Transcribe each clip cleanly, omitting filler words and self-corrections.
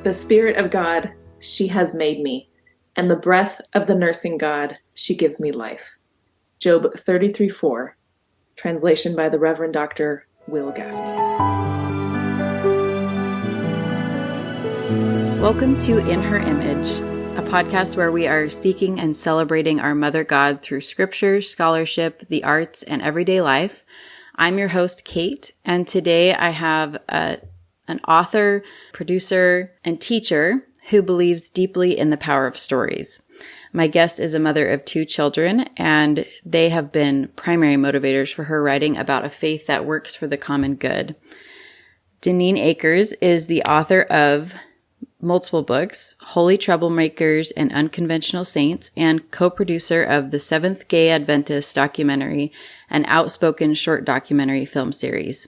the Spirit of God, she has made me, and the breath of the nursing God, she gives me life. Job 33:4, translation by the Reverend Dr. Will Gaffney. Welcome to In Her Image, a podcast where we are seeking and celebrating our Mother God through scripture, scholarship, the arts, and everyday life. I'm your host, Kate, and today I have an author, producer, and teacher who believes deeply in the power of stories. My guest is a mother of 2 children, and they have been primary motivators for her writing about a faith that works for the common good. Daneen Akers is the author of multiple books, Holy Troublemakers and Unconventional Saints, and co-producer of the Seventh Day Adventist documentary, an outspoken short documentary film series.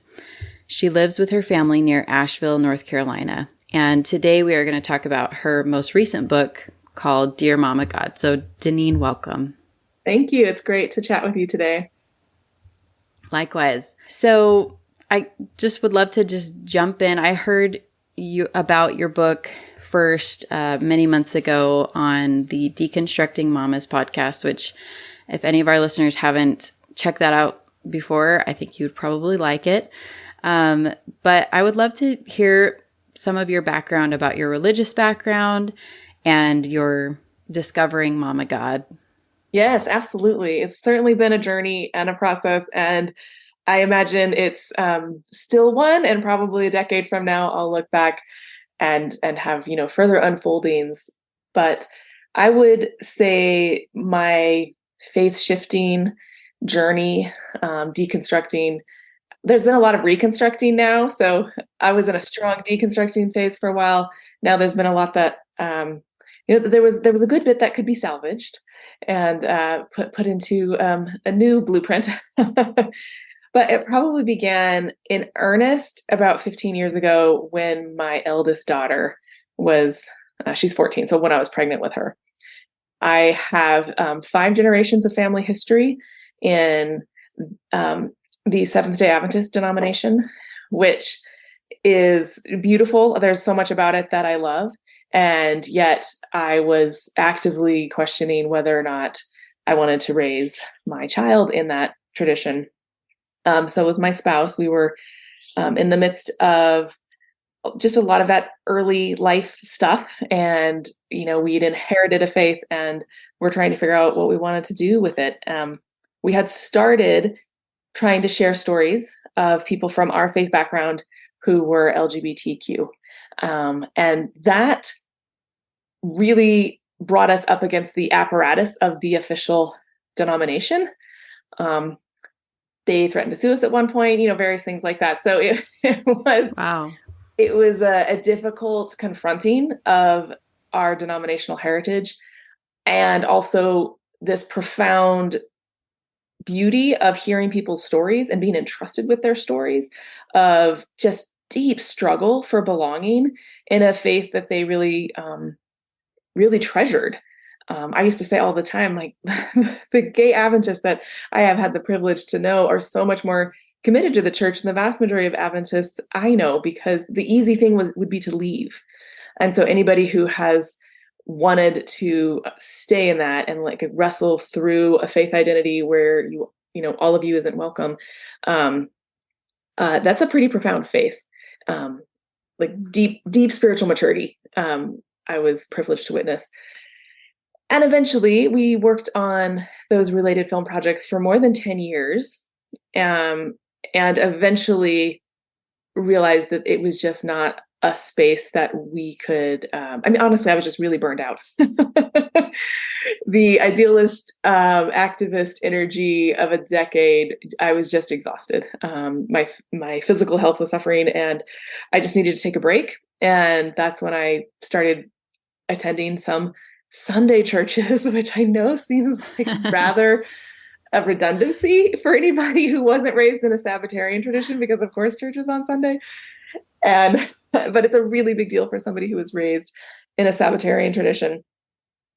She lives with her family near Asheville, North Carolina. And today we are going to talk about her most recent book called Dear Mama God. So Daneen, welcome. Thank you. It's great to chat with you today. Likewise. So I just would love to just jump in. I heard about your book first many months ago on the Deconstructing Mamas podcast, which if any of our listeners haven't checked that out before, I think you would probably like it. But I would love to hear some of your background about your religious background and your discovering Mama God. Yes, absolutely. It's certainly been a journey and a process, and I imagine it's still one, and probably a decade from now, I'll look back and have, further unfoldings. But I would say my faith shifting journey, deconstructing, there's been a lot of reconstructing now. So I was in a strong deconstructing phase for a while. Now there's been a lot that, there was a good bit that could be salvaged and put into a new blueprint. But it probably began in earnest about 15 years ago when my eldest daughter was, she's 14, so when I was pregnant with her. I have 5 generations of family history in the Seventh Day Adventist denomination, which is beautiful. There's so much about it that I love. And yet I was actively questioning whether or not I wanted to raise my child in that tradition. So was my spouse. We were in the midst of just a lot of that early life stuff. And, we'd inherited a faith and we're trying to figure out what we wanted to do with it. We had started trying to share stories of people from our faith background who were LGBTQ. And that really brought us up against the apparatus of the official denomination. They threatened to sue us at one point, various things like that. So it was, wow. It was a difficult confronting of our denominational heritage, and also this profound beauty of hearing people's stories and being entrusted with their stories of just deep struggle for belonging in a faith that they really, really treasured. I used to say all the time, like the gay Adventists that I have had the privilege to know are so much more committed to the church than the vast majority of Adventists I know, because the easy thing would be to leave. And so anybody who has wanted to stay in that and like wrestle through a faith identity where all of you isn't welcome, that's a pretty profound faith, like deep spiritual maturity. I was privileged to witness. And eventually we worked on those related film projects for more than 10 years, and eventually realized that it was just not a space that we could, honestly, I was just really burned out. The idealist, activist energy of a decade, I was just exhausted. My physical health was suffering and I just needed to take a break. And that's when I started attending some Sunday churches, which I know seems like rather a redundancy for anybody who wasn't raised in a Sabbatarian tradition, because of course church is on Sunday. But it's a really big deal for somebody who was raised in a Sabbatarian tradition,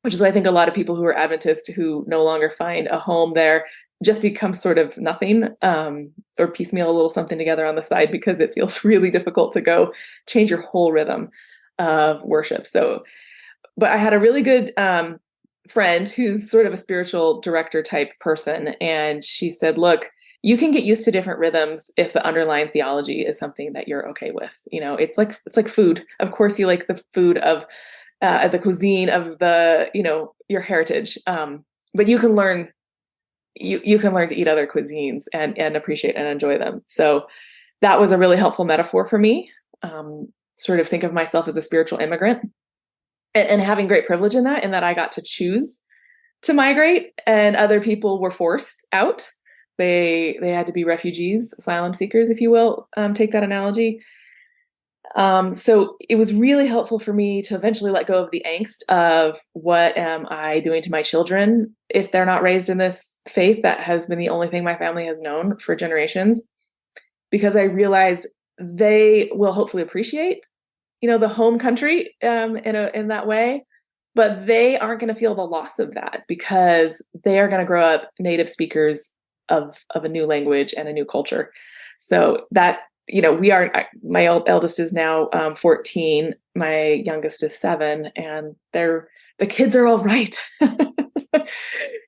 which is why I think a lot of people who are Adventist who no longer find a home there just become sort of nothing, or piecemeal a little something together on the side, because it feels really difficult to go change your whole rhythm. of worship. So, but I had a really good friend who's sort of a spiritual director type person. And she said, look, you can get used to different rhythms if the underlying theology is something that you're okay with. It's like food. Of course, you like the food of the cuisine of your heritage. But you can learn to eat other cuisines and appreciate and enjoy them. So that was a really helpful metaphor for me. Sort of think of myself as a spiritual immigrant and having great privilege in that I got to choose to migrate, and other people were forced out. They had to be refugees, asylum seekers, if you will, take that analogy. So it was really helpful for me to eventually let go of the angst of what am I doing to my children if they're not raised in this faith that has been the only thing my family has known for generations, because I realized they will hopefully appreciate, the home country in that way, but they aren't going to feel the loss of that because they are going to grow up native speakers of a new language and a new culture. So that, my eldest is now 14, my youngest is 7, and the kids are all right.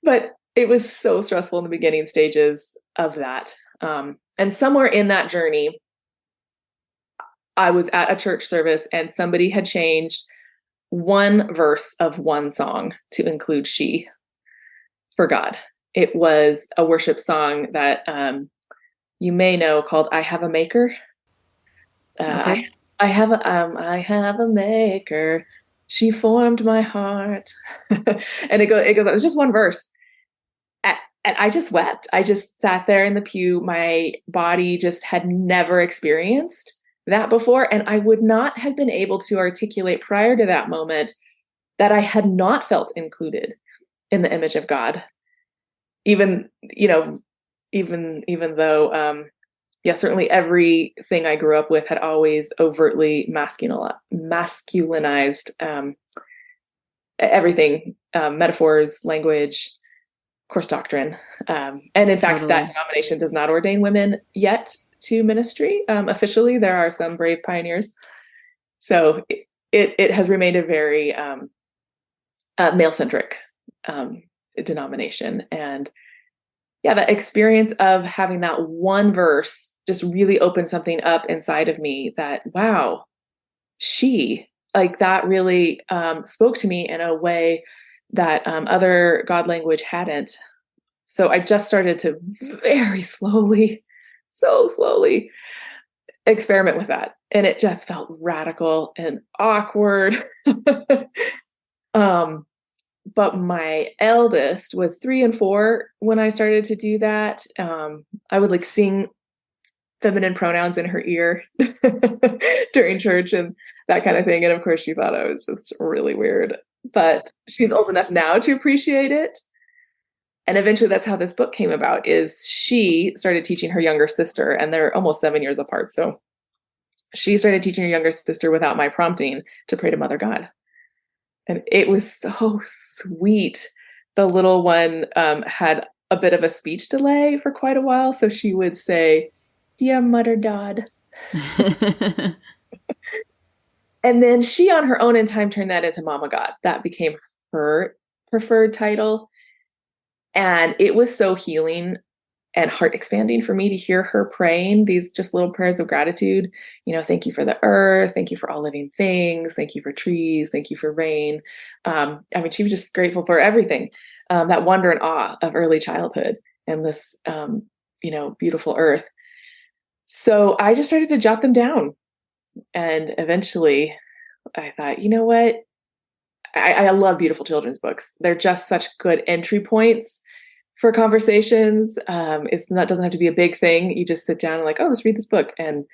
But it was so stressful in the beginning stages of that. And somewhere in that journey, I was at a church service and somebody had changed one verse of one song to include she for God. It was a worship song that you may know called "I Have a Maker." Okay. I have a maker. She formed my heart, and it goes. It was just one verse, and I just wept. I just sat there in the pew. My body just had never experienced that before, and I would not have been able to articulate prior to that moment that I had not felt included in the image of God. Even though, certainly everything I grew up with had always overtly masculinized everything, metaphors, language, course doctrine. And in fact, Totally. that denomination does not ordain women yet to ministry. Officially, there are some brave pioneers. So it has remained a very male-centric denomination. And yeah, that experience of having that one verse just really opened something up inside of me that, wow, that really spoke to me in a way that other God language hadn't. So I just started to very slowly, so slowly experiment with that. And it just felt radical and awkward. But my eldest was 3 and 4 when I started to do that. I would sing feminine pronouns in her ear during church and that kind of thing. And of course she thought I was just really weird, but she's old enough now to appreciate it. And eventually that's how this book came about, is she started teaching her younger sister, and they're almost 7 years apart. So she started teaching her younger sister without my prompting to pray to Mother God. And it was so sweet. The little one had a bit of a speech delay for quite a while. So she would say, "Dear Mother God." And then she on her own in time turned that into Mama God. That became her preferred title. And it was so healing and heart expanding for me to hear her praying these just little prayers of gratitude. Thank you for the earth. Thank you for all living things. Thank you for trees. Thank you for rain. She was just grateful for everything, that wonder and awe of early childhood and this, beautiful earth. So I just started to jot them down. And eventually I thought, you know what? I love beautiful children's books. They're just such good entry points for conversations. Doesn't have to be a big thing. You just sit down and let's read this book. And,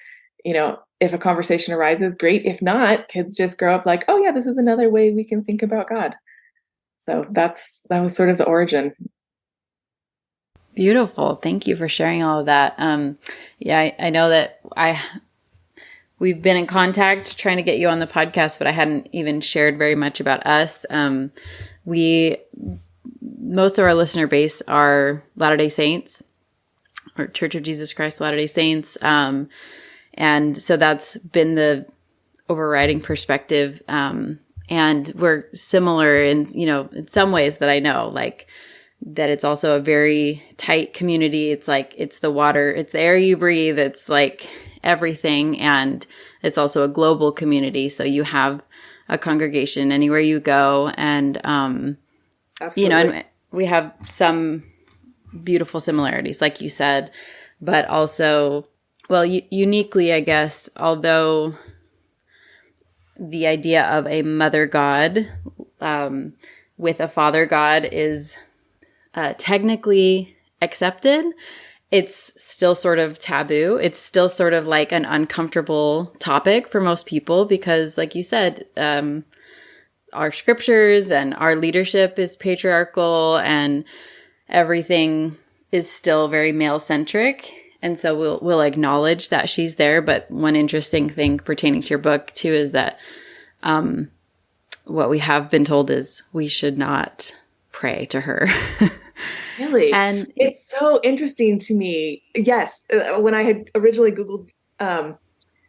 if a conversation arises, great. If not, kids just grow up like, oh yeah, this is another way we can think about God. So that was sort of the origin. Beautiful. Thank you for sharing all of that. I know that we've been in contact trying to get you on the podcast, but I hadn't even shared very much about us. Most of our listener base are Latter-day Saints, or Church of Jesus Christ Latter-day Saints. And so that's been the overriding perspective. And we're similar in, in some ways that I know, like that it's also a very tight community. It's like, it's the water, it's the air you breathe. It's like everything. And it's also a global community. So you have a congregation anywhere you go. And, Absolutely. And we have some beautiful similarities, like you said, but also, well, uniquely, I guess, although the idea of a mother god with a father god is technically accepted, it's still sort of taboo. It's still sort of like an uncomfortable topic for most people because, like you said, our scriptures and our leadership is patriarchal and everything is still very male-centric. And so we'll acknowledge that she's there. But one interesting thing pertaining to your book, too, is that what we have been told is we should not pray to her. Really? And it's so interesting to me. Yes. When I had originally Googled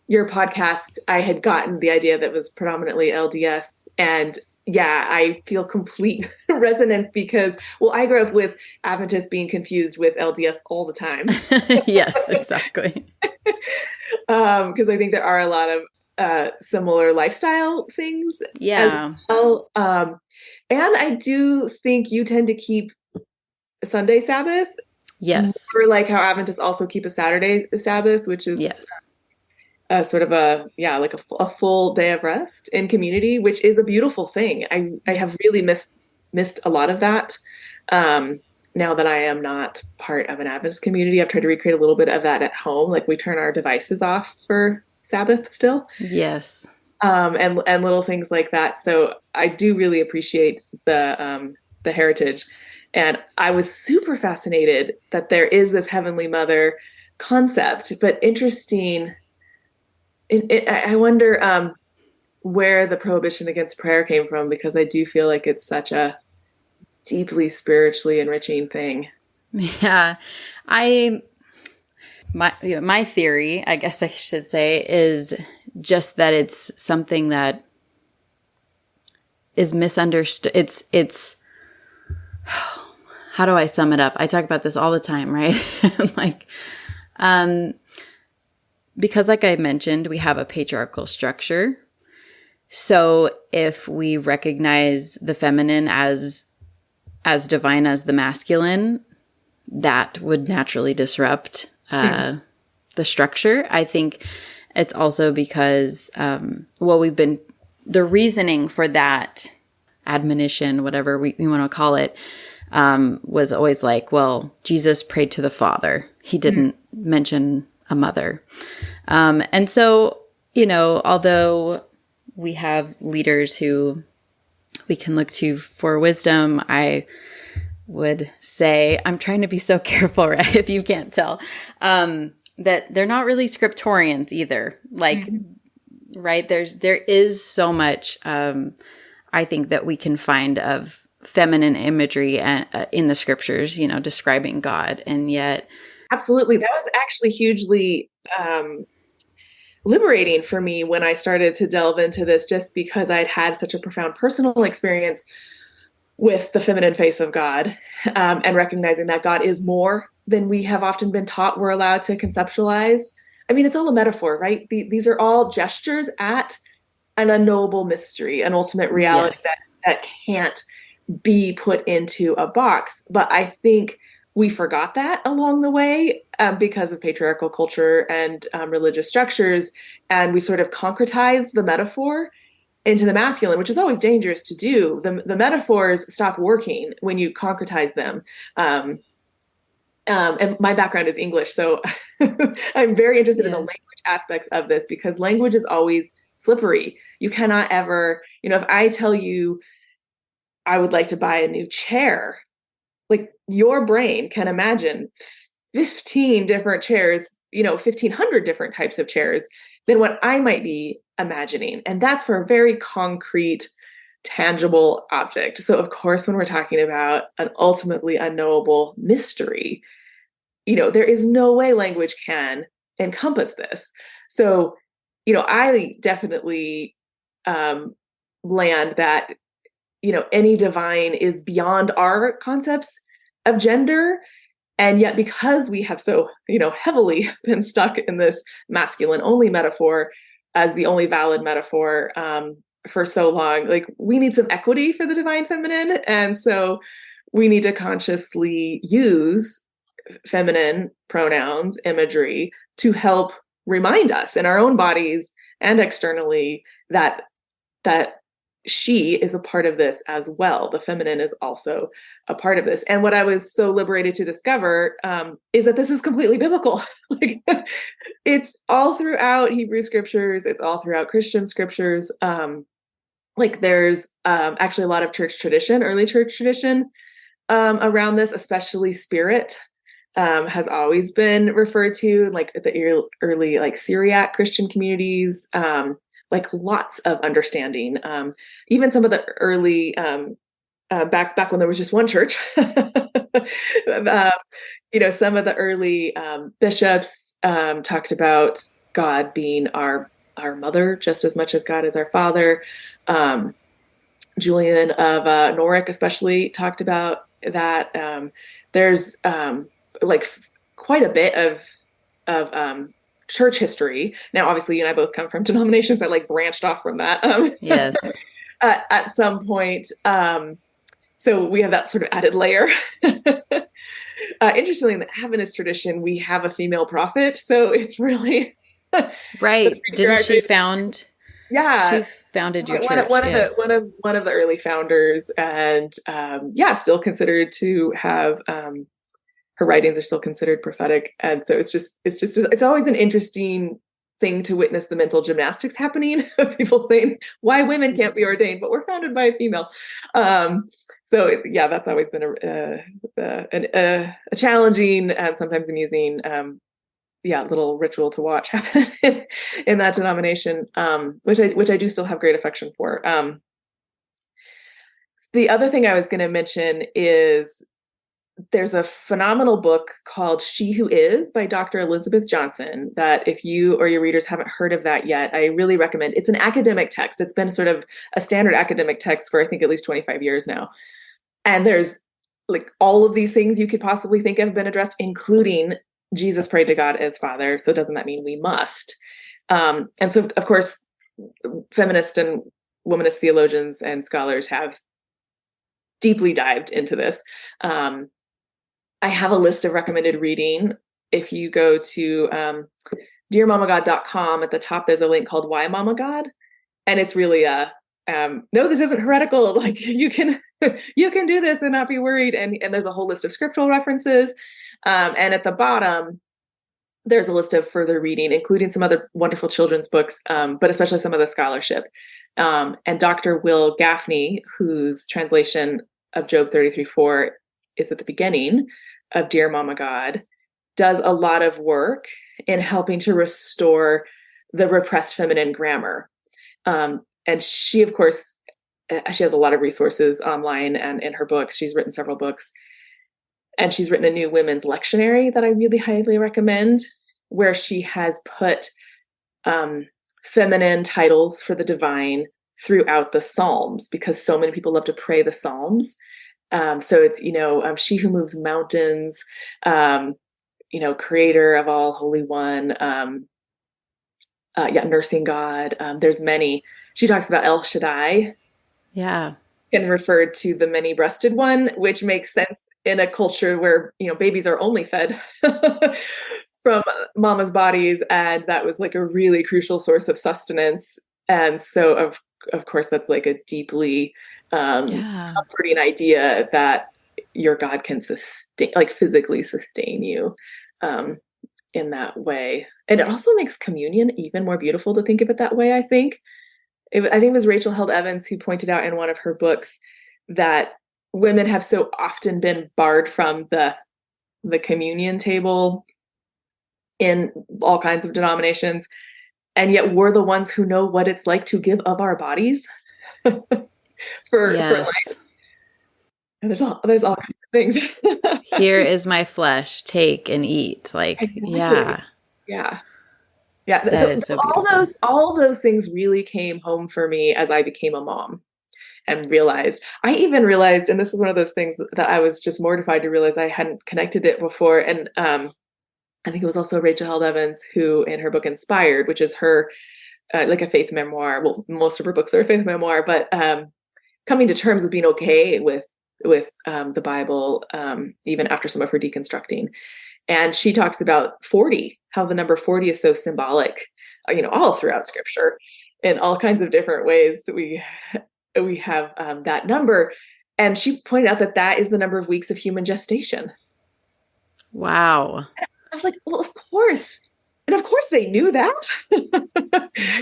your podcast, I had gotten the idea that it was predominantly LDS. And yeah, I feel complete resonance because, well, I grew up with Adventists being confused with LDS all the time. Yes, exactly. Because I think there are a lot of similar lifestyle things Yeah. as well. And I do think you tend to keep Sunday Sabbath. Yes. Or like how Adventists also keep a Saturday Sabbath, which is Yes. Sort of like a full day of rest in community, which is a beautiful thing. I have really missed a lot of that. Now that I am not part of an Adventist community, I've tried to recreate a little bit of that at home. Like we turn our devices off for Sabbath still. Yes. And little things like that. So I do really appreciate the heritage. And I was super fascinated that there is this Heavenly Mother concept, but interesting. I wonder where the prohibition against prayer came from, because I do feel like it's such a deeply spiritually enriching thing. Yeah. My theory, I guess I should say, is just that it's something that is misunderstood. It's how do I sum it up? I talk about this all the time, right? Like, because like I mentioned, we have a patriarchal structure. So if we recognize the feminine as divine as the masculine, that would naturally disrupt the structure. I think it's also because, the reasoning for that admonition, whatever we want to call it, was always like, well, Jesus prayed to the Father. He didn't mention a mother. And so, although we have leaders who we can look to for wisdom, I would say, I'm trying to be so careful, right? If you can't tell, that they're not really scriptorians either. Like, right? There is so much, I think that we can find of feminine imagery and in the scriptures, describing God. And yet, absolutely, that was actually hugely liberating for me when I started to delve into this, just because I'd had such a profound personal experience with the feminine face of God, and recognizing that God is more than we have often been taught we're allowed to conceptualize. I mean, it's all a metaphor, right? These are all gestures at an unknowable mystery, an ultimate reality that can't be put into a box. But I think we forgot that along the way, because of patriarchal culture and religious structures. And we sort of concretized the metaphor into the masculine, which is always dangerous to do. The metaphors stop working when you concretize them. And my background is English, so I'm very interested in the language aspects of this, because language is always slippery. You cannot ever, if I tell you I would like to buy a new chair, like your brain can imagine 15 different chairs, 1,500 different types of chairs than what I might be imagining. And that's for a very concrete, tangible object. So of course, when we're talking about an ultimately unknowable mystery, there is no way language can encompass this. So I definitely um, land that, any divine is beyond our concepts of gender. And yet, because we have so, heavily been stuck in this masculine only metaphor as the only valid metaphor for so long, like we need some equity for the divine feminine. And so we need to consciously use feminine pronouns, imagery to help remind us in our own bodies and externally that she is a part of this as well. The feminine is also a part of this. And what I was so liberated to discover is that this is completely biblical. Like, it's all throughout Hebrew scriptures. It's all throughout Christian scriptures. Like there's actually a lot of church tradition, early church tradition around this, especially spirit. Has always been referred to, like the early like Syriac Christian communities, like lots of understanding. Even some of the early back when there was just one church, some of the early bishops talked about God being our mother just as much as God is our father. Julian of Norwich especially talked about that. There's like quite a bit of church history. Now, obviously, you and I both come from denominations that like branched off from that. Yes. At some point. So we have that sort of added layer. Interestingly, in the Adventist tradition, we have a female prophet. So it's really right. Didn't she found? Yeah, she founded your church. One of the early founders, and still considered to have. Her writings are still considered prophetic, and so it's always an interesting thing to witness the mental gymnastics happening of people saying why women can't be ordained, but we're founded by a female. That's always been a challenging and sometimes amusing, little ritual to watch happen in that denomination, which I do still have great affection for. The other thing I was going to mention is there's a phenomenal book called She Who Is by Dr. Elizabeth Johnson that if you or your readers haven't heard of that yet, I really recommend. It's an academic text. It's been sort of a standard academic text for I think at least 25 years now. And there's like all of these things you could possibly think have been addressed, including Jesus prayed to God as Father. So doesn't that mean we must? And so, of course, feminist and womanist theologians and scholars have deeply dived into this. I have a list of recommended reading. If you go to dearmamagod.com, at the top, there's a link called Why Mama God? And it's really no, this isn't heretical. Like you can do this and not be worried. And there's a whole list of scriptural references. And at the bottom, there's a list of further reading, including some other wonderful children's books, but especially some of the scholarship. And Dr. Will Gaffney, whose translation of Job 33:4 is at the beginning of Dear Mama God, does a lot of work in helping to restore the repressed feminine grammar. And she, of course, she has a lot of resources online and in her books. She's written several books. And she's written a new women's lectionary that I really highly recommend, where she has put feminine titles for the divine throughout the Psalms, because so many people love to pray the Psalms. So it's, she who moves mountains, creator of all, Holy One, nursing God. There's many. She talks about El Shaddai. Yeah. And referred to the many-breasted one, which makes sense in a culture where, babies are only fed from mama's bodies. And that was like a really crucial source of sustenance. And so of course, that's like a deeply comforting idea that your God can sustain, like physically sustain you in that way. And it also makes communion even more beautiful to think of it that way, I think. I think it was Rachel Held Evans who pointed out in one of her books that women have so often been barred from the communion table in all kinds of denominations. And yet we're the ones who know what it's like to give of our bodies for life. And there's all kinds of things. Here is my flesh, take and eat. Like, exactly. Yeah. Yeah. That So is so beautiful. all those things really came home for me as I became a mom and I even realized, and this is one of those things that I was just mortified to realize I hadn't connected it before. And I think it was also Rachel Held Evans who, in her book Inspired, which is her like a faith memoir. Well, most of her books are a faith memoir, but coming to terms with being okay with the Bible, even after some of her deconstructing. And she talks about 40, how the number 40 is so symbolic, all throughout Scripture, in all kinds of different ways. We have that number, and she pointed out that that is the number of weeks of human gestation. Wow. I was like, well, of course. And of course they knew that.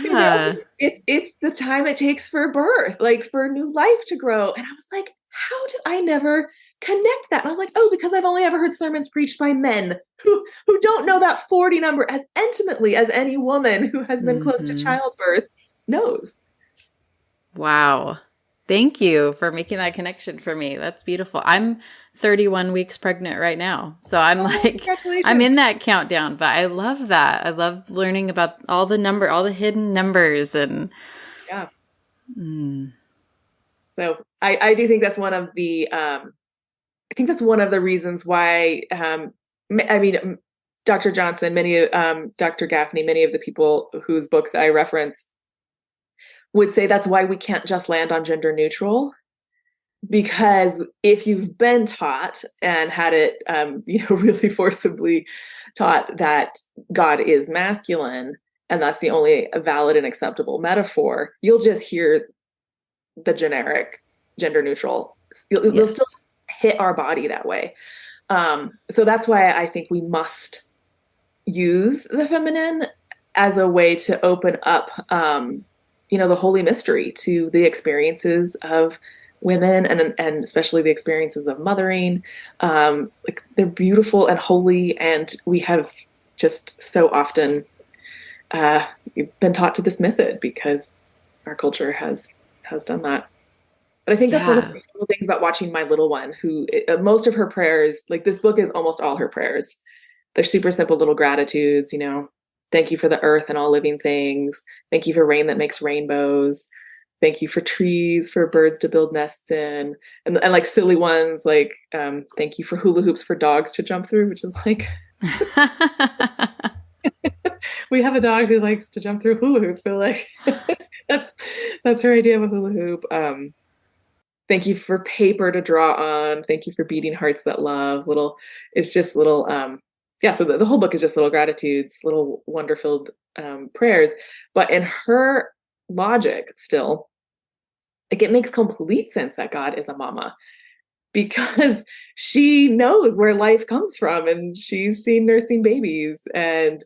Yeah. It's the time it takes for birth, like for new life to grow. And I was like, how did I never connect that? And I was like, oh, because I've only ever heard sermons preached by men who don't know that 40 number as intimately as any woman who has been close to Mm-hmm. childbirth knows. Wow. Thank you for making that connection for me. That's beautiful. I'm 31 weeks pregnant right now. So I'm Oh, I'm congratulations. in that countdown, but I love that. I love learning about all the hidden numbers and Yeah. mm, So I do think that's one of the I think that's one of the reasons why I mean Dr. Johnson, Dr. Gaffney, many of the people whose books I reference would say that's why we can't just land on gender neutral, because if you've been taught and had it really forcibly taught that God is masculine and that's the only valid and acceptable metaphor, you'll just hear the generic gender neutral. You'll still yes. hit our body that way. So that's why I think we must use the feminine as a way to open up, the holy mystery to the experiences of women and especially the experiences of mothering. Like they're beautiful and holy, and we have just so often been taught to dismiss it because our culture has done that. But I think that's one of the Yeah. beautiful things about watching my little one, who most of her prayers, like this book is almost all her prayers. They're super simple little gratitudes, thank you for the earth and all living things. Thank you for rain that makes rainbows. Thank you for trees, for birds to build nests in. And like silly ones like thank you for hula hoops for dogs to jump through, which is like we have a dog who likes to jump through hula hoops. So like that's that's her idea of a hula hoop. Thank you for paper to draw on. Thank you for beating hearts that love. It's just little, yeah. So the whole book is just little gratitudes, little wonder filled prayers. But in her logic, still, like it makes complete sense that God is a mama because she knows where life comes from and she's seen nursing babies and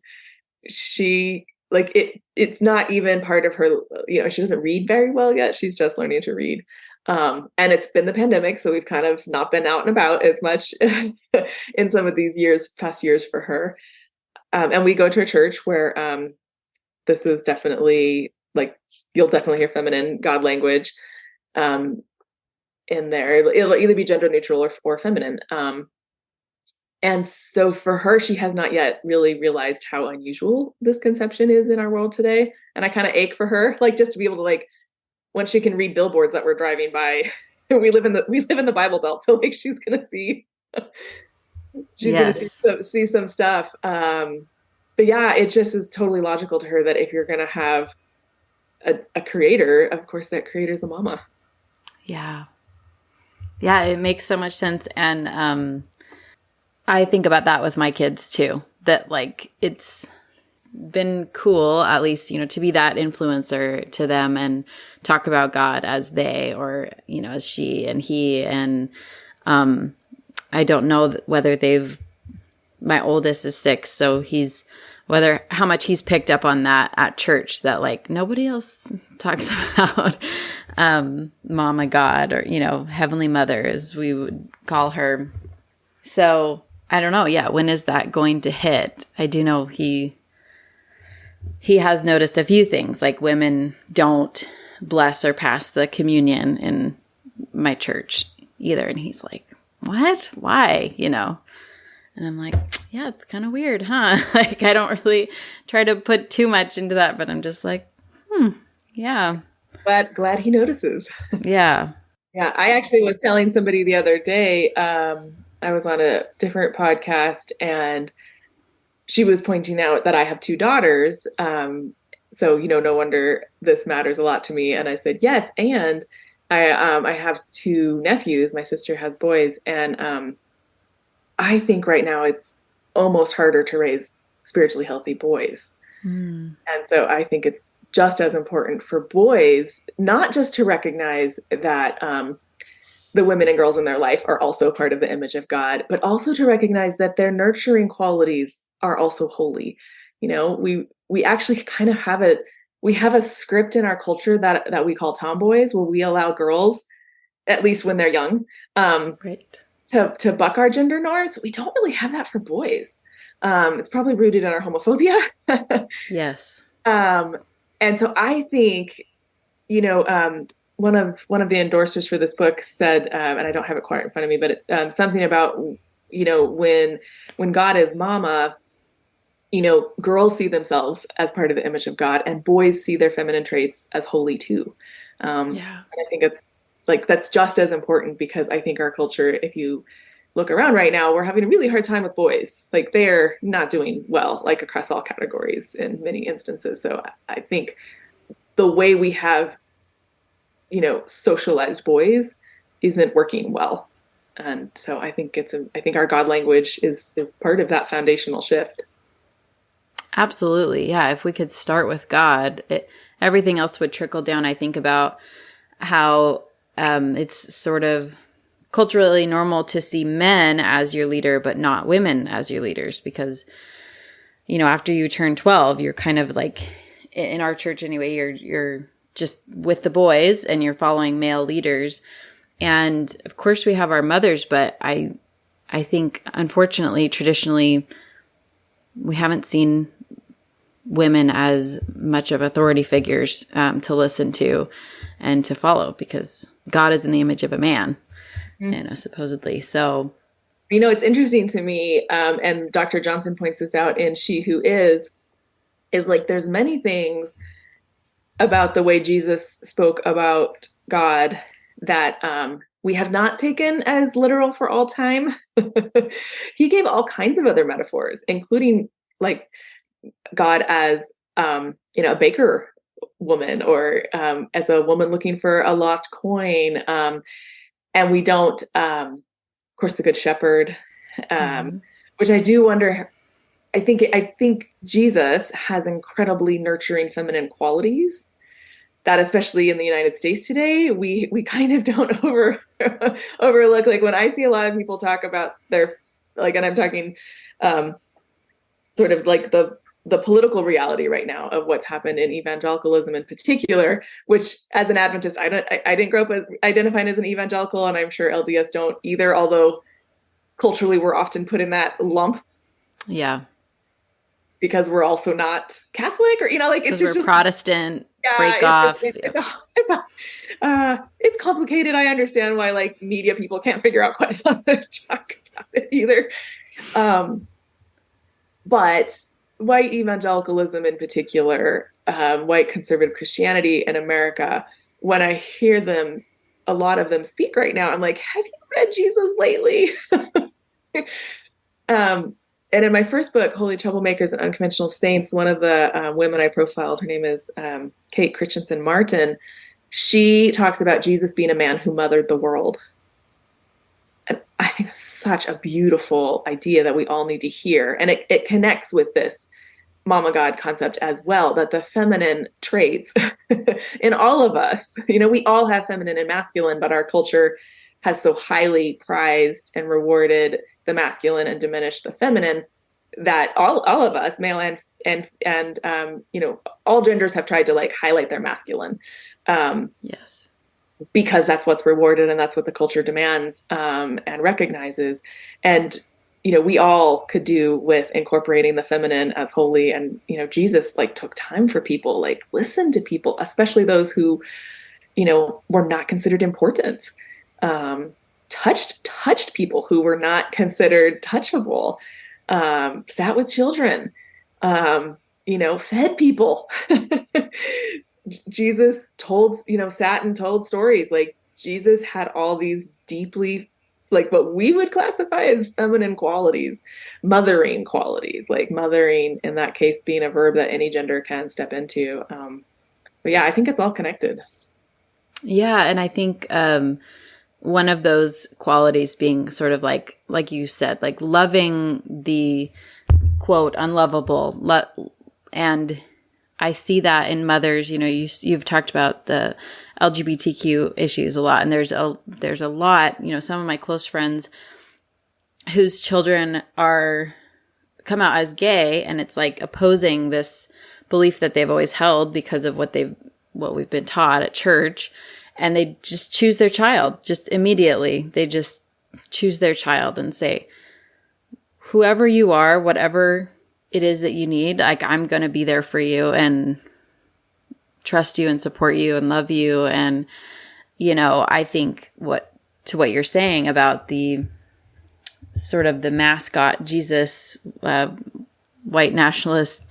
she like it's not even part of her, she doesn't read very well yet. She's just learning to read. And it's been the pandemic, so we've kind of not been out and about as much in some of these past years for her. And we go to a church where this is definitely like you'll definitely hear feminine God language in there. It'll either be gender neutral or feminine. And so for her, she has not yet really realized how unusual this conception is in our world today. And I kind of ache for her, like just to be able to like when she can read billboards that we're driving by. We live in the Bible Belt, so like she's gonna see Yes. see some stuff. But yeah, it just is totally logical to her that if you're gonna have a creator, of course that creator's a mama. Yeah. Yeah, it makes so much sense. And I think about that with my kids too, that like it's been cool, at least, to be that influencer to them and talk about God as they, or, as she and he. And I don't know whether my oldest is 6. So how much he's picked up on that at church, that like nobody else talks about Mama God, or, Heavenly Mother, as we would call her. So I don't know. Yeah. When is that going to hit? I do know he has noticed a few things, like women don't bless or pass the communion in my church either. And he's like, what? Why? And I'm like, Yeah, it's kind of weird, huh? Like, I don't really try to put too much into that, but I'm just like, yeah. Glad he notices. Yeah. Yeah, I actually was telling somebody the other day, I was on a different podcast and she was pointing out that I have two daughters. So, no wonder this matters a lot to me. And I said, yes. And I have two nephews. My sister has boys. And I think right now it's almost harder to raise spiritually healthy boys. Mm. And so I think it's just as important for boys, not just to recognize that the women and girls in their life are also part of the image of God, but also to recognize that their nurturing qualities are also holy. We actually kind of we have a script in our culture that we call tomboys, where we allow girls, at least when they're young, Right. to buck our gender norms. We don't really have that for boys. It's probably rooted in our homophobia. Yes. And so I think, one of the endorsers for this book said, and I don't have it quite in front of me, but it's something about, when God is mama, girls see themselves as part of the image of God, and boys see their feminine traits as holy too. Yeah. And I think it's like that's just as important, because I think our culture, if you look around right now, we're having a really hard time with boys. Like, they're not doing well, like across all categories in many instances. So I think the way we have, socialized boys isn't working well. And so I think I think our God language is part of that foundational shift. Absolutely. Yeah. If we could start with God, everything else would trickle down. I think about how it's sort of culturally normal to see men as your leader, but not women as your leaders, because, after you turn 12, you're kind of like, in our church anyway, you're just with the boys and you're following male leaders. And of course we have our mothers, but I think, unfortunately, traditionally, we haven't seen women as much of authority figures to listen to and to follow, because God is in the image of a man, supposedly. So, it's interesting to me, and Dr. Johnson points this out in She Who Is like there's many things about the way Jesus spoke about God that we have not taken as literal for all time. He gave all kinds of other metaphors, including like God as a baker woman, or as a woman looking for a lost coin, and we don't, of course, the Good Shepherd, which I do wonder. I think Jesus has incredibly nurturing feminine qualities that, especially in the United States today, we kind of don't overlook. Like, when I see a lot of people talk about their, like, and I'm talking sort of like the political reality right now of what's happened in evangelicalism in particular, which, as an Adventist, I didn't grow up as identifying as an evangelical, and I'm sure LDS don't either, although culturally we're often put in that lump. Yeah. Because we're also not Catholic, or like it's just Protestant. Yeah, break off. It's complicated. I understand why like media people can't figure out quite how to talk about it either. But white evangelicalism in particular, white conservative Christianity in America, when I hear them, a lot of them speak right now, I'm like, have you read Jesus lately? And in my first book, Holy Troublemakers and Unconventional Saints, one of the women I profiled, her name is Kate Christensen Martin. She talks about Jesus being a man who mothered the world. And I think it's such a beautiful idea that we all need to hear. And it connects with this Mama God concept as well, that the feminine traits in all of us, we all have feminine and masculine, but our culture has so highly prized and rewarded the masculine and diminished the feminine that all of us, male and all genders, have tried to like highlight their masculine. Yes. Because that's what's rewarded and that's what the culture demands and recognizes. And, we all could do with incorporating the feminine as holy. And, Jesus like took time for people, like listen to people, especially those who, were not considered important. Touched people who were not considered touchable. sat with children, fed people. Jesus told, sat and told stories. Like Jesus had all these deeply, like what we would classify as feminine qualities, mothering qualities, like mothering in that case being a verb that any gender can step into. But yeah, I think it's all connected. Yeah. And I think, one of those qualities being sort of like you said, like loving the quote unlovable. And I see that in mothers, you've talked about the LGBTQ issues a lot. And there's a lot, some of my close friends whose children come out as gay, and it's like opposing this belief that they've always held because of what we've been taught at church. And they just choose their child just immediately. They just choose their child and say, whoever you are, whatever it is that you need, like I'm going to be there for you and trust you and support you and love you. And, I think what you're saying about the sort of the mascot Jesus, white nationalist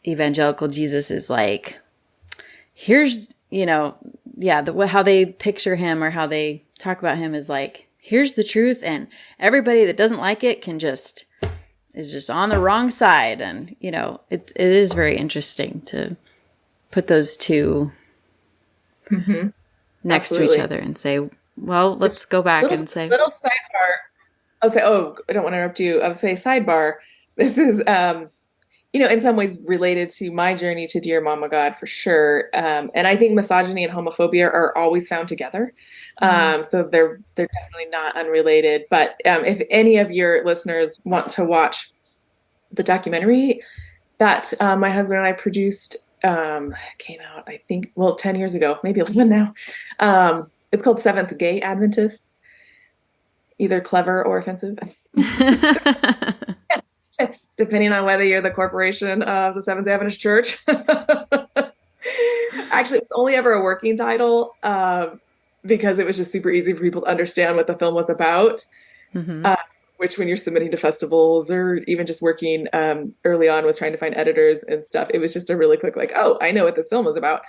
evangelical Jesus is like, here's, how they picture him or how they talk about him is like, here's the truth, and everybody that doesn't like it is just on the wrong side. And, it is very interesting to put those two next Absolutely. to each other and say, well, let's go back and say, little sidebar. I'll say, oh, I don't want to interrupt you. I'll say sidebar. This is, in some ways related to my journey to Dear Mama God for sure. And I think misogyny and homophobia are always found together. So they're definitely not unrelated. But if any of your listeners want to watch the documentary that my husband and I produced, came out, I think, 10 years ago, maybe 11 now. It's called Seventh Day Adventists, either clever or offensive. Depending on whether you're the corporation of the Seventh Day Adventist Church. Actually, it's only ever a working title because it was just super easy for people to understand what the film was about. Which when you're submitting to festivals or even just working early on with trying to find editors and stuff, it was just a really quick, like, oh, I know what this film was about.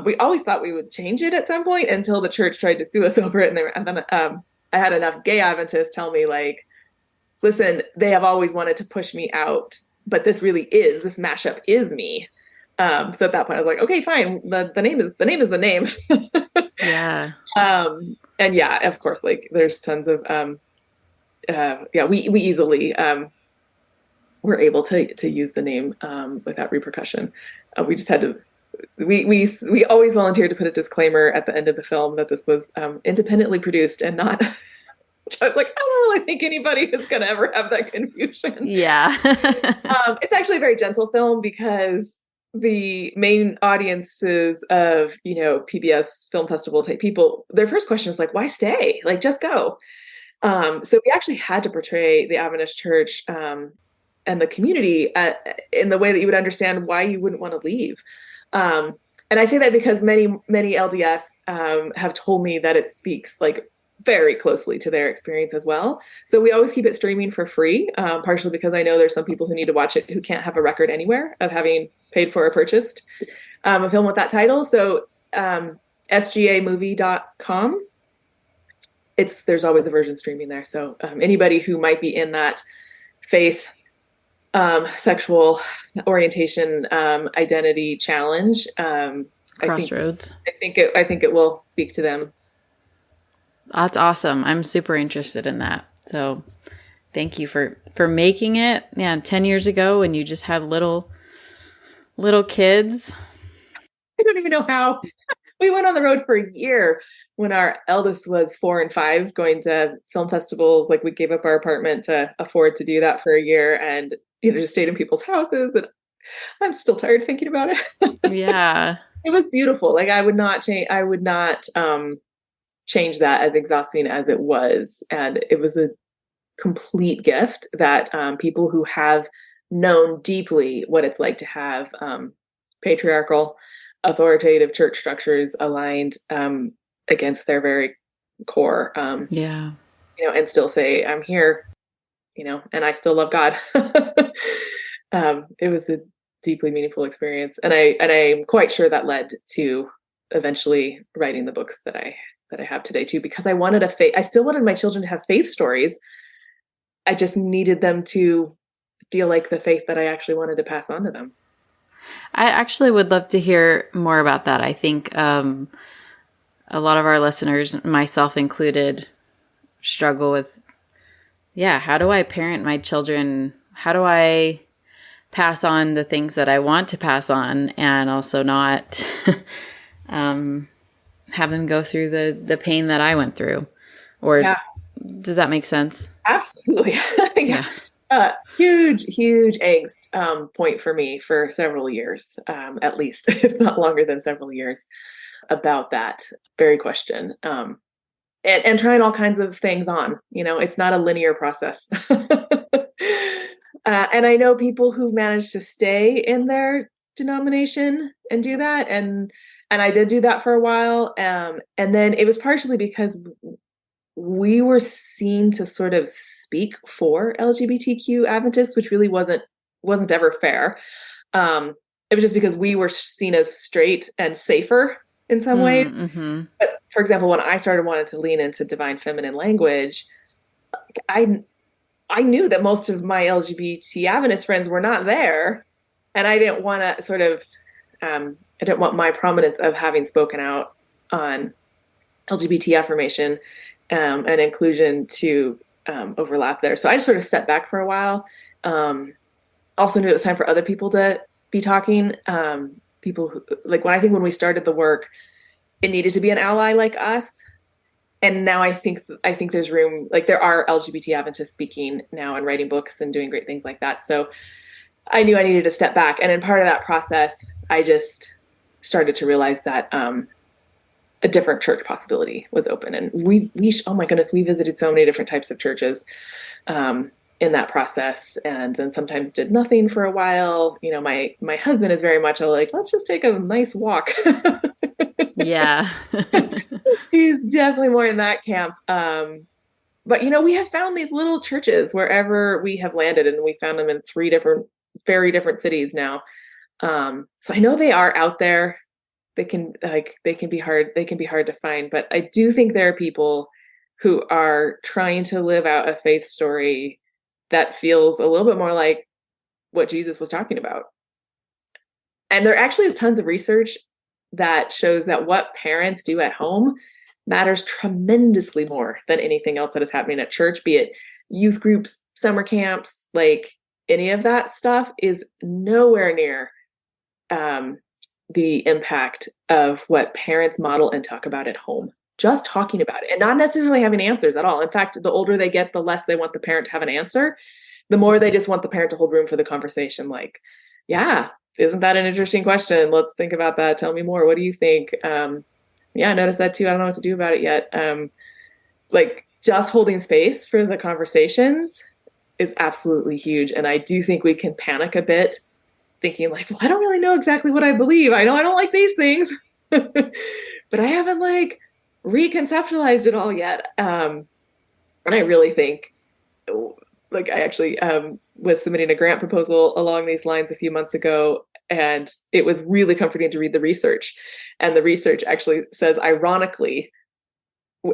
We always thought we would change it at some point until the church tried to sue us over it. And then I had enough gay Adventists tell me, like, listen, they have always wanted to push me out, but this mashup is me. So at that point I was like, okay, fine. The name is the name. Yeah. And yeah, of course, like there's tons of, we easily, were able to use the name, without repercussion. We just had to, we always volunteered to put a disclaimer at the end of the film that this was, independently produced and not, which I was like, I don't really think anybody is going to ever have that confusion. Yeah. It's actually a very gentle film because the main audiences of, PBS film festival type people, their first question is like, why stay? Like, just go. So we actually had to portray the Adventist church, and the community, in the way that you would understand why you wouldn't want to leave. And I say that because many LDS, have told me that it speaks like very closely to their experience as well. So we always keep it streaming for free, partially because I know there's some people who need to watch it who can't have a record anywhere of having paid for or purchased a film with that title. So sgamovie.com, there's always a version streaming there. So anybody who might be in that faith, sexual orientation, identity challenge, Crossroads. I think it will speak to them. That's awesome. I'm super interested in that. So thank you for making it. Yeah, 10 years ago when you just had little kids. I don't even know how. We went on the road for a year when our eldest was 4 and 5, going to film festivals. Like we gave up our apartment to afford to do that for a year, and just stayed in people's houses. And I'm still tired thinking about it. Yeah. It was beautiful. Like I would not change that, as exhausting as it was. And it was a complete gift that people who have known deeply what it's like to have patriarchal, authoritative church structures aligned against their very core, Yeah. and still say, I'm here, and I still love God. It was a deeply meaningful experience. And I'm quite sure that led to eventually writing the books that I have today too, because I still wanted my children to have faith stories. I just needed them to feel like the faith that I actually wanted to pass on to them. I actually would love to hear more about that. I think a lot of our listeners, myself included, struggle with, how do I parent my children? How do I pass on the things that I want to pass on and also not have them go through the pain that I went through? Or does that make sense? Absolutely. Yeah. Huge angst point for me for several years, at least, if not longer than several years, about that very question. And trying all kinds of things on, it's not a linear process. And I know people who've managed to stay in their denomination and do that. And I did do that for a while. And then it was partially because we were seen to sort of speak for LGBTQ Adventists, which really wasn't ever fair. It was just because we were seen as straight and safer in some ways. Mm-hmm. But for example, when I started wanting to lean into divine feminine language, I knew that most of my LGBT Adventist friends were not there. And I didn't want to I didn't want my prominence of having spoken out on LGBT affirmation and inclusion to overlap there. So I just sort of stepped back for a while. Also knew it was time for other people to be talking. People who, when we started the work, it needed to be an ally like us. And now I think there's room, there are LGBT Adventists speaking now and writing books and doing great things like that. So I knew I needed to step back. And in part of that process, I just started to realize that a different church possibility was open. And we oh my goodness, we visited so many different types of churches in that process, and then sometimes did nothing for a while. My husband is very much let's just take a nice walk. Yeah. He's definitely more in that camp. But we have found these little churches wherever we have landed, and we found them in 3 very different cities now. So I know they are out there. They can be hard to find, but I do think there are people who are trying to live out a faith story that feels a little bit more like what Jesus was talking about. And there actually is tons of research that shows that what parents do at home matters tremendously more than anything else that is happening at church, be it youth groups, summer camps, any of that stuff is nowhere near the impact of what parents model and talk about at home. Just talking about it and not necessarily having answers at all. In fact, the older they get, the less they want the parent to have an answer. The more they just want the parent to hold room for the conversation. Isn't that an interesting question? Let's think about that. Tell me more. What do you think? I noticed that too. I don't know what to do about it yet. Just holding space for the conversations is absolutely huge. And I do think we can panic a bit thinking I don't really know exactly what I believe. I know I don't like these things, but I haven't reconceptualized it all yet. And I really think I actually was submitting a grant proposal along these lines a few months ago, and it was really comforting to read the research. And the research actually says, ironically,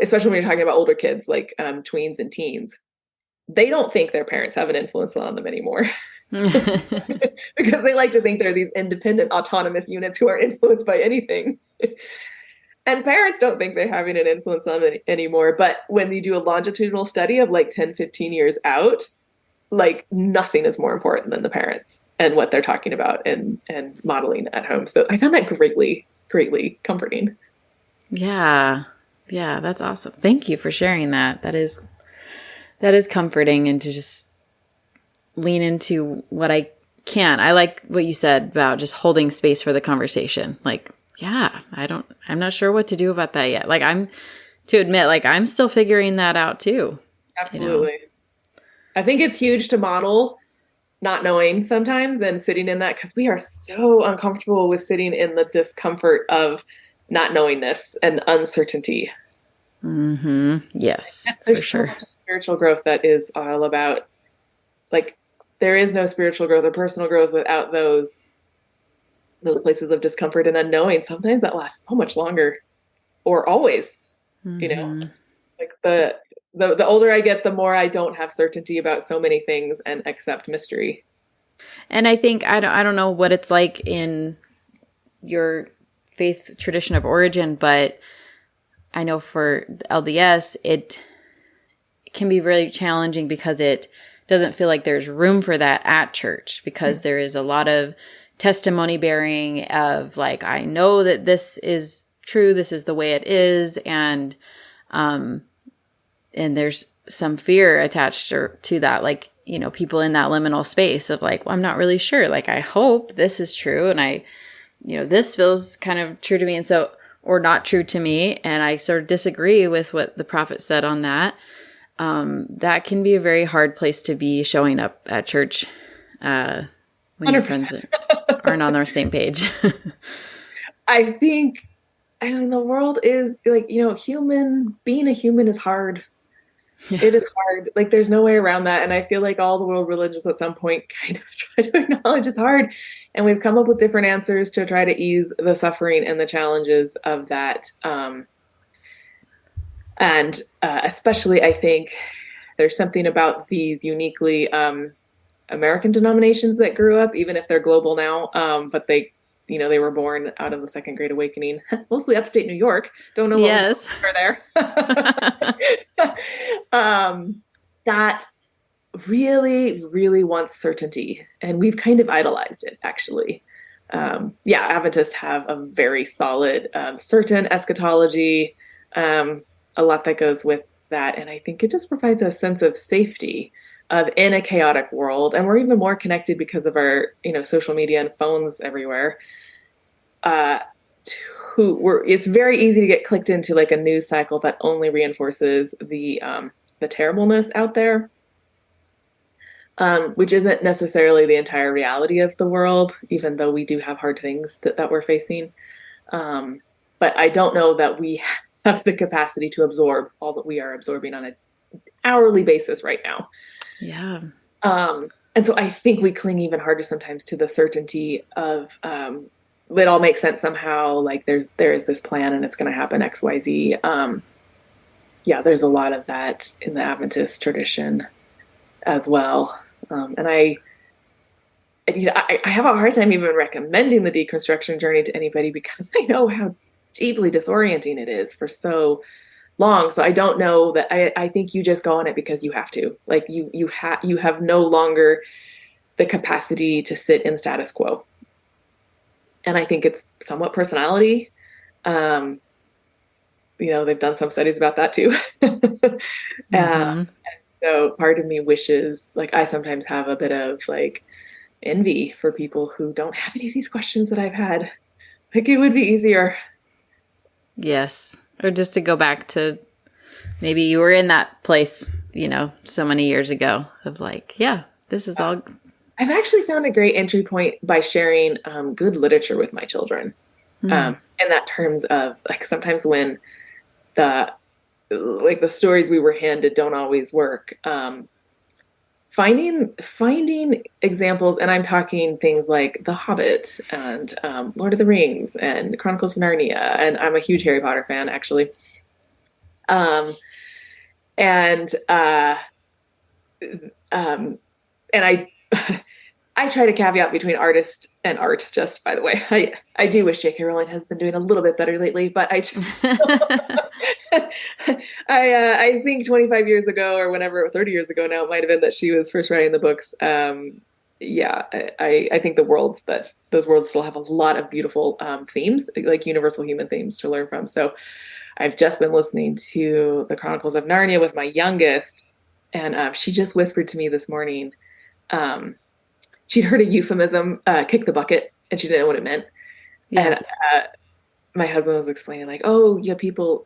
especially when you're talking about older kids, tweens and teens, they don't think their parents have an influence on them anymore. Because they like to think they're these independent, autonomous units who are influenced by anything. And parents don't think they're having an influence on them anymore. But when you do a longitudinal study of 10, 15 years out, nothing is more important than the parents and what they're talking about and modeling at home. So I found that greatly, greatly comforting. Yeah. Yeah, that's awesome. Thank you for sharing that. That is comforting, and to just lean into what I can. I like what you said about just holding space for the conversation. I'm not sure what to do about that yet. I'm still figuring that out too. Absolutely. I think it's huge to model not knowing sometimes and sitting in that, because we are so uncomfortable with sitting in the discomfort of not knowingness and uncertainty. Mm-hmm. Yes, There's for sure. so much spiritual growth that is all about like there is no spiritual growth or personal growth without those places of discomfort and unknowing. Sometimes that lasts so much longer, or always, you know, Mm-hmm. like the older I get, the more I don't have certainty about so many things and accept mystery. And I think I don't know what it's like in your faith tradition of origin, but I know for LDS, it can be really challenging because it doesn't feel like there's room for that at church, because there is a lot of testimony bearing of like, I know that this is true, this is the way it is, and there's some fear attached to that, like, you know, people in that liminal space of like, well, I'm not really sure, like, I hope this is true, and this feels kind of true to me, and so, or not true to me, and I sort of disagree with what the prophet said on that. That can be a very hard place to be showing up at church when 100%. Your friends aren't on the same page. I mean, the world is like, being a human is hard. Yeah. It is hard. Like, there's no way around that. And I feel like all the world religions at some point kind of try to acknowledge it's hard. And we've come up with different answers to try to ease the suffering and the challenges of that. Especially, I think there's something about these uniquely American denominations that grew up, even if they're global now, but they were born out of the Second Great Awakening, mostly upstate New York. Don't know what yes. was there. That really, really wants certainty, and we've kind of idolized it, actually. Adventists have a very solid, certain eschatology, a lot that goes with that, and I think it just provides a sense of safety in a chaotic world, and we're even more connected because of our, social media and phones everywhere. It's very easy to get clicked into like a news cycle that only reinforces the terribleness out there, which isn't necessarily the entire reality of the world, even though we do have hard things that we're facing. But I don't know that we have the capacity to absorb all that we are absorbing on an hourly basis right now. Yeah. And so I think we cling even harder sometimes to the certainty of it all makes sense somehow. Like there is this plan and it's going to happen X, Y, Z. There's a lot of that in the Adventist tradition as well. And I have a hard time even recommending the deconstruction journey to anybody because I know how deeply disorienting it is for so long. So I don't know that I think you just go on it because you have to. Like you have no longer the capacity to sit in status quo. And I think it's somewhat personality. They've done some studies about that too. Mm-hmm. So part of me wishes, like I sometimes have a bit of like envy for people who don't have any of these questions that I've had. Like it would be easier. Yes. Or just to go back to maybe you were in that place, so many years ago of like, yeah, this is all. I've actually found a great entry point by sharing good literature with my children. In that terms of like sometimes when the stories we were handed don't always work. Finding examples, and I'm talking things like The Hobbit and Lord of the Rings and Chronicles of Narnia, and I'm a huge Harry Potter fan, actually. And I try to caveat between artist and art, just by the way. I do wish J.K. Rowling has been doing a little bit better lately, but I just I think 25 years ago or whenever, 30 years ago now, it might have been that she was first writing the books. I think those worlds still have a lot of beautiful themes, like universal human themes to learn from. So I've just been listening to the Chronicles of Narnia with my youngest, and she just whispered to me this morning, she'd heard a euphemism, kick the bucket, and she didn't know what it meant. Yeah. And my husband was explaining like, oh yeah, people,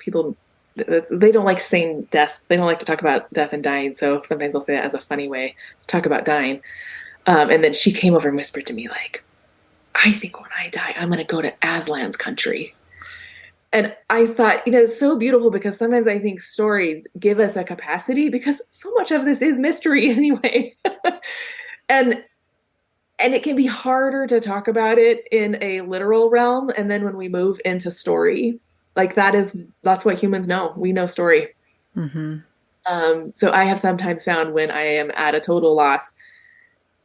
they don't like saying death. They don't like to talk about death and dying. So sometimes they'll say that as a funny way to talk about dying. And then she came over and whispered to me like, I think when I die, I'm going to go to Aslan's country. And I thought, it's so beautiful because sometimes I think stories give us a capacity because so much of this is mystery anyway. and and it can be harder to talk about it in a literal realm. And then when we move into story, like that's what humans know. We know story. Mm-hmm. So I have sometimes found when I am at a total loss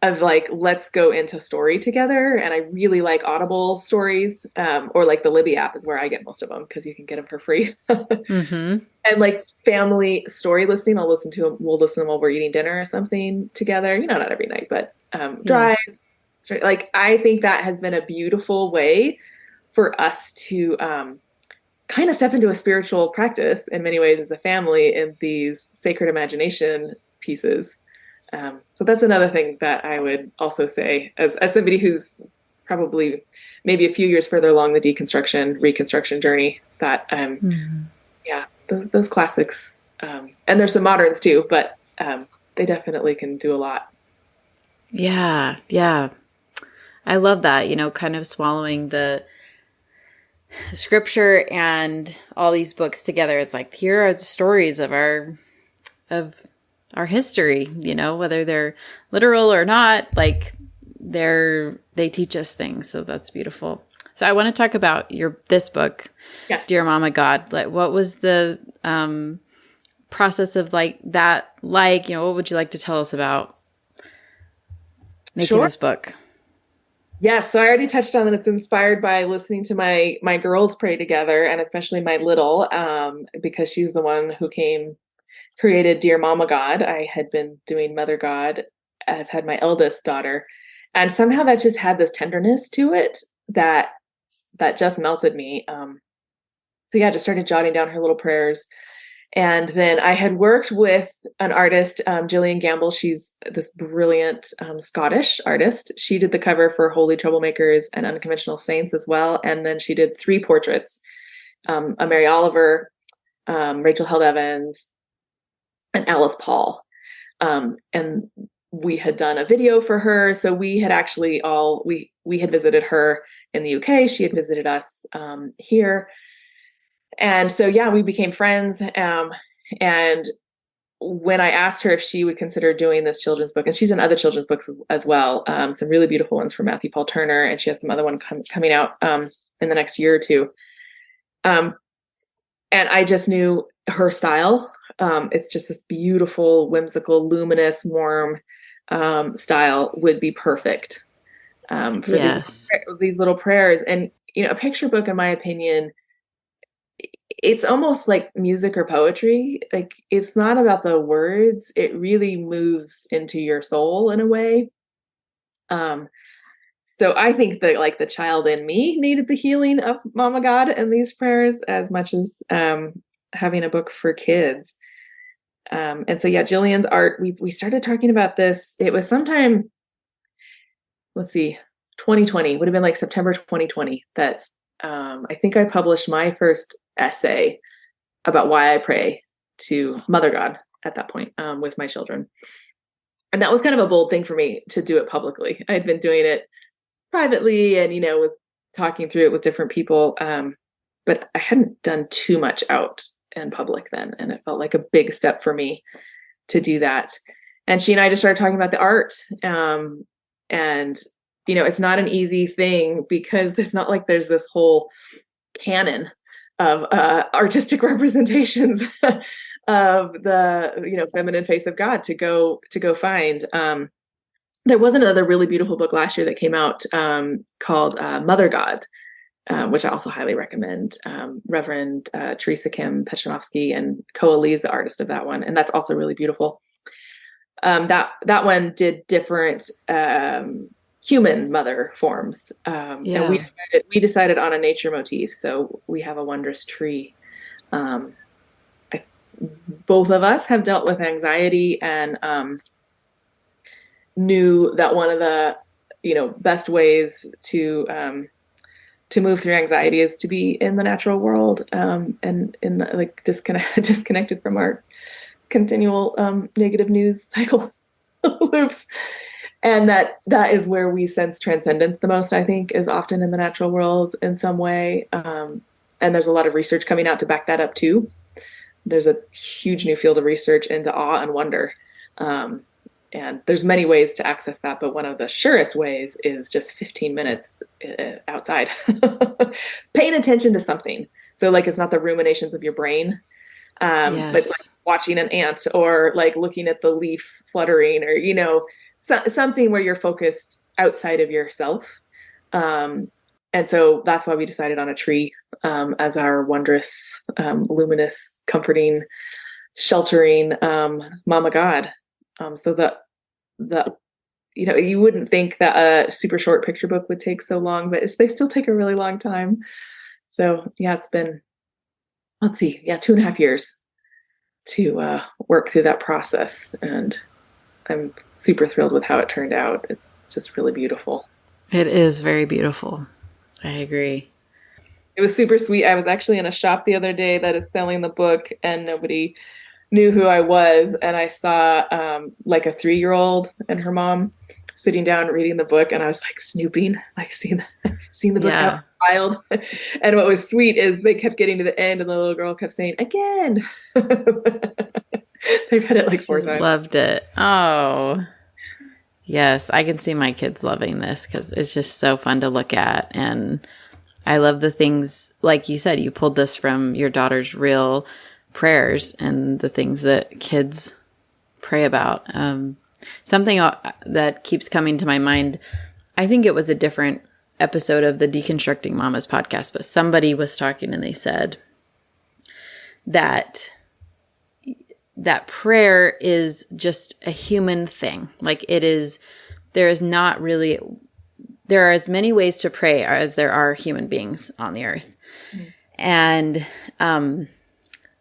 of like, let's go into story together. And I really like Audible stories, or like the Libby app is where I get most of them because you can get them for free. Mm-hmm. And like family story listening, we'll listen to them while we're eating dinner or something together. Not every night, but Yeah. drives. Like I think that has been a beautiful way for us to kind of step into a spiritual practice in many ways as a family in these sacred imagination pieces. So that's another thing that I would also say as somebody who's probably maybe a few years further along the deconstruction, reconstruction journey that, Mm-hmm. yeah, those classics, and there's some moderns too, but they definitely can do a lot. Yeah. Yeah. I love that, kind of swallowing the scripture and all these books together. It's like, here are the stories of our history, whether they're literal or not, like they teach us things. So that's beautiful. So I want to talk about this book, Yes. Dear Mama God. Like, what was the process of like that? Like, what would you like to tell us about making Sure. this book? Yes, so I already touched on that. It's inspired by listening to my girls pray together, and especially my little, because she's the one who created Dear Mama God. I had been doing Mother God, as had my eldest daughter, and somehow that just had this tenderness to it that just melted me. So yeah, I just started jotting down her little prayers. And then I had worked with an artist, Gillian Gamble. She's this brilliant Scottish artist. She did the cover for Holy Troublemakers and Unconventional Saints as well. And then she did 3 portraits, a Mary Oliver, Rachel Held Evans, and Alice Paul. And we had done a video for her. So we had actually we had visited her in the UK. She had visited us here. And so, yeah, we became friends. And when I asked her if she would consider doing this children's book, and she's done other children's books as well, some really beautiful ones from Matthew Paul Turner, and she has some other one coming out in the next year or two. And I just knew her style. It's just this beautiful, whimsical, luminous, warm style would be perfect for Yes. these little prayers. And, a picture book, in my opinion, it's almost like music or poetry. Like it's not about the words. It really moves into your soul in a way. So I think that like the child in me needed the healing of Mama God and these prayers as much as having a book for kids. And so, yeah, Jillian's art, we started talking about this. It was sometime, let's see, 2020 would have been like September 2020 that I think I published my first essay about why I pray to Mother God at that point with my children. And that was kind of a bold thing for me to do it publicly. I had been doing it privately and, with talking through it with different people. But I hadn't done too much out in public then. And it felt like a big step for me to do that. And she and I just started talking about the art. And, it's not an easy thing because there's this whole canon of artistic representations of the feminine face of God to go find. There was another really beautiful book last year that came out called Mother God, which I also highly recommend. Reverend Teresa Kim Pechanovsky and Koa Lee is the artist of that one, and that's also really beautiful. That one did different human mother forms. And we decided on a nature motif. So we have a wondrous tree. Both of us have dealt with anxiety and knew that one of the, best ways to move through anxiety is to be in the natural world, and in the, like disconnected from our continual negative news cycle loops. And that is where we sense transcendence the most, I think, is often in the natural world in some way. And there's a lot of research coming out to back that up too. There's a huge new field of research into awe and wonder. And there's many ways to access that, but one of the surest ways is just 15 minutes outside, paying attention to something. So like, it's not the ruminations of your brain, but like watching an ant or like looking at the leaf fluttering or, something where you're focused outside of yourself. And so that's why we decided on a tree as our wondrous, luminous, comforting, sheltering Mama God. So you wouldn't think that a super short picture book would take so long, but they still take a really long time. So yeah, it's been, 2.5 years to work through that process. And I'm super thrilled with how it turned out. It's just really beautiful. It is very beautiful. I agree. It was super sweet. I was actually in a shop the other day that is selling the book, and nobody knew who I was. And I saw like a 3-year-old and her mom sitting down reading the book, and I was like snooping, like seeing the book out wild. And what was sweet is they kept getting to the end, and the little girl kept saying, "Again." They read it like 4 times. Loved it. Oh, yes. I can see my kids loving this because it's just so fun to look at. And I love the things, like you said, you pulled this from your daughter's real prayers and the things that kids pray about. Something that keeps coming to my mind, I think it was a different episode of the Deconstructing Mamas podcast, but somebody was talking and they said that prayer is just a human thing. Like there are as many ways to pray as there are human beings on the earth. Mm-hmm. And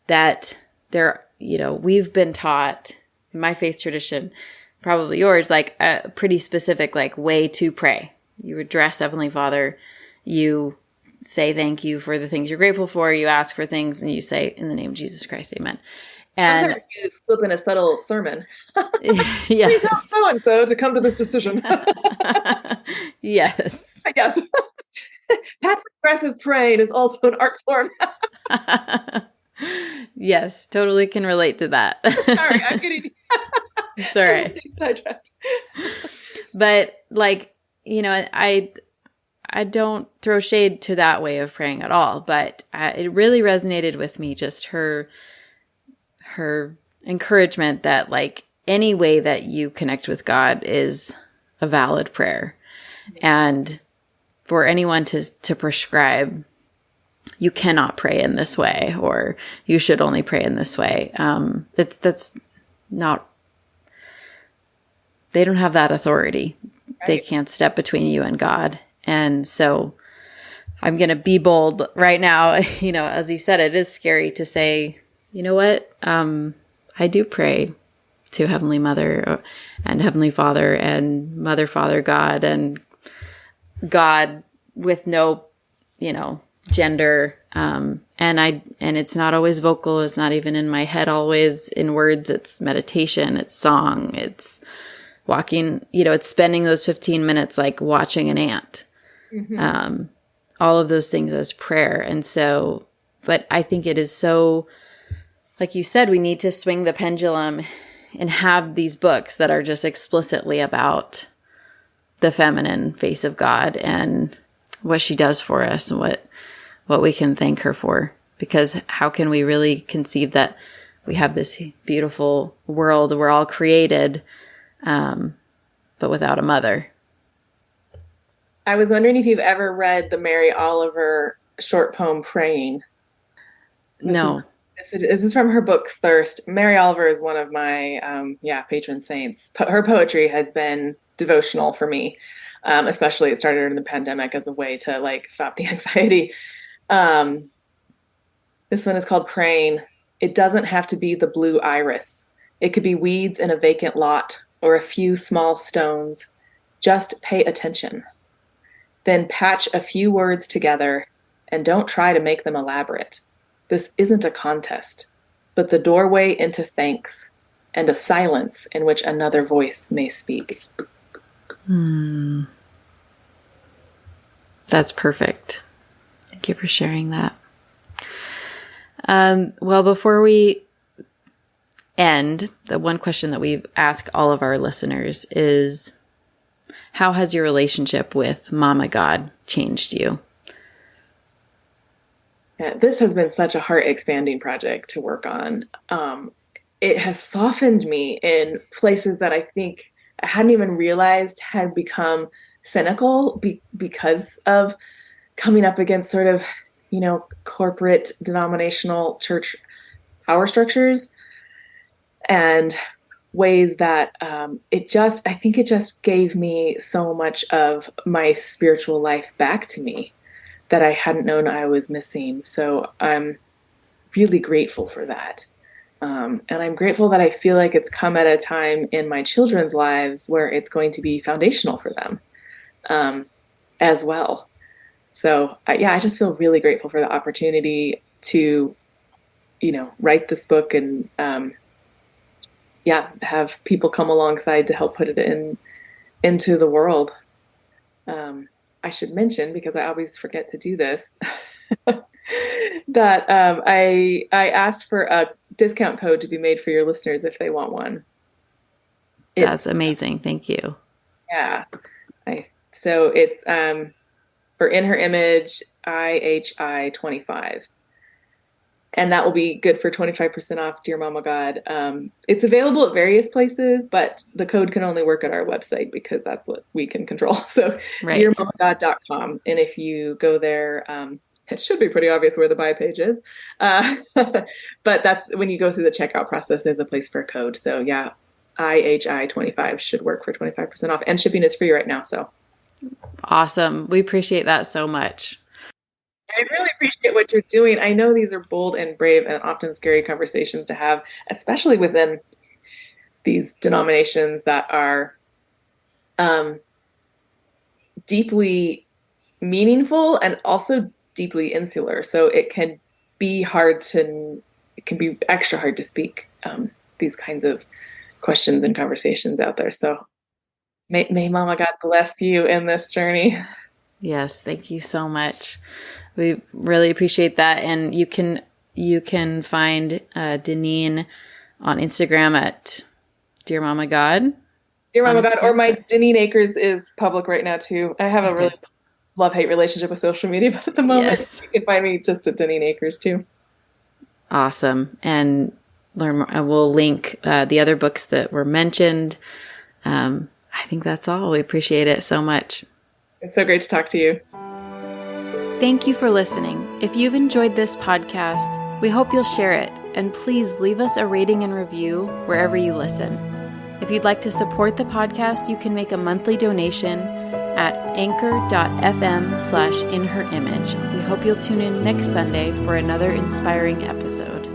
that we've been taught in my faith tradition, probably yours, like a pretty specific like way to pray. You address Heavenly Father, you say thank you for the things you're grateful for, you ask for things, and you say, "In the name of Jesus Christ, amen." And sometimes you slip in a subtle sermon. Yes. Please help so-and-so to come to this decision. Yes. I guess. Passive-aggressive praying is also an art form. Yes, totally can relate to that. Sorry, I'm getting... It's all right. Sidetracked. But like, I don't throw shade to that way of praying at all, but it really resonated with me, just her encouragement that like any way that you connect with God is a valid prayer. And for anyone to prescribe, you cannot pray in this way, or you should only pray in this way. That's not, they don't have that authority. Right. They can't step between you and God. And so I'm going to be bold right now. As you said, it is scary to say, you know what? I do pray to Heavenly Mother and Heavenly Father and Mother, Father, God, and God with no, gender. And it's not always vocal. It's not even in my head always in words. It's meditation. It's song. It's walking, it's spending those 15 minutes like watching an ant. Mm-hmm. All of those things as prayer. And so, but I think it is so, like you said, we need to swing the pendulum and have these books that are just explicitly about the feminine face of God and what she does for us and what we can thank her for. Because how can we really conceive that we have this beautiful world, we're all created, but without a mother? I was wondering if you've ever read the Mary Oliver short poem, Praying. No. This is from her book, Thirst. Mary Oliver is one of my, patron saints. Her poetry has been devotional for me, especially it started in the pandemic as a way to like stop the anxiety. This one is called Praying. It doesn't have to be the blue iris. It could be weeds in a vacant lot or a few small stones. Just pay attention. Then patch a few words together and don't try to make them elaborate. This isn't a contest, but the doorway into thanks and a silence in which another voice may speak. That's perfect. Thank you for sharing that. Well, before we end, the one question that we ask all of our listeners is, how has your relationship with Mama God changed you? Yeah, this has been such a heart expanding project to work on. It has softened me in places that I think I hadn't even realized had become cynical because of coming up against sort of, corporate denominational church power structures and ways that I think it just gave me so much of my spiritual life back to me that I hadn't known I was missing. So I'm really grateful for that. And I'm grateful that I feel like it's come at a time in my children's lives where it's going to be foundational for them as well. So I just feel really grateful for the opportunity to, write this book and have people come alongside to help put it into the world. I should mention, because I always forget to do this, that I asked for a discount code to be made for your listeners if they want one. That's amazing. Thank you. Yeah. So it's for In Her Image, IHI 25. And that will be good for 25% off Dear Mama God. It's available at various places, but the code can only work at our website because that's what we can control. So dearmamagod.com. And if you go there, it should be pretty obvious where the buy page is. But that's when you go through the checkout process, there's a place for a code. So yeah, IHI 25 should work for 25% off. And shipping is free right now. So awesome. We appreciate that so much. I really appreciate what you're doing. I know these are bold and brave and often scary conversations to have, especially within these denominations that are deeply meaningful and also deeply insular. So it can be extra hard to speak these kinds of questions and conversations out there. So may Mama God bless you in this journey. Yes, thank you so much. We really appreciate that. And you can find Daneen on Instagram at Dear Mama God. Dear Mama God, or my Daneen Akers is public right now too. I have a really love-hate relationship with social media, but at the moment you can find me just at Daneen Akers too. Awesome. And we'll link the other books that were mentioned. I think that's all. We appreciate it so much. It's so great to talk to you. Thank you for listening. If you've enjoyed this podcast, we hope you'll share it, and please leave us a rating and review wherever you listen. If you'd like to support the podcast, you can make a monthly donation at anchor.fm/inherimage. We hope you'll tune in next Sunday for another inspiring episode.